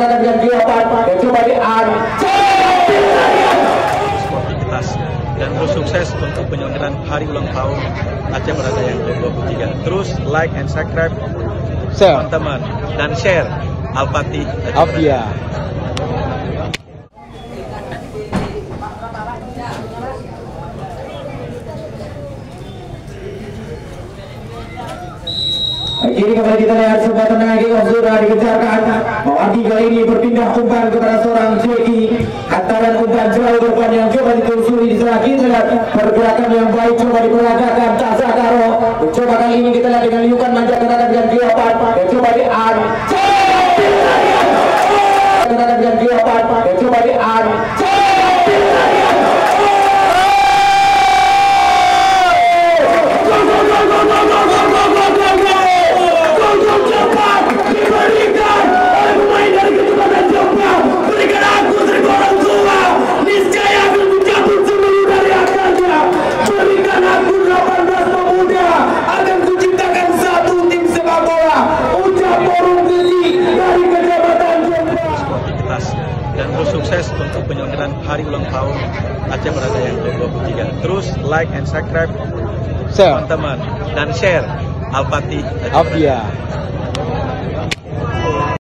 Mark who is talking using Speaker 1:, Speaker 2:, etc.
Speaker 1: rekan-rekan yang diopat dan coba
Speaker 2: sportivitas dan bersukses untuk penyelenggaraan hari ulang tahun Aceh Berada yang ke-23. Terus like and subscribe teman-teman dan share Al-Fatih
Speaker 3: Afia.
Speaker 1: Kini kembali kita lihat sebuah tendangan kick off sudah dikejarkan. Mawaki kali ini berpindah umpan kepada seorang Jeki. Hantaran umpan jauh depan yang coba ditelusuri di sana. Kita lihat pergerakan yang baik coba diperagakan Tasakaro. Coba kali ini kita lihat dengan liukan manja kenakan dengan diopat dan coba kenakan dengan diopat dan coba
Speaker 2: dan bersukses untuk penyelenggaraan hari ulang tahun Aceh Berada yang ke-23. Terus like and subscribe teman-teman dan share Al-Fatih
Speaker 3: Afia.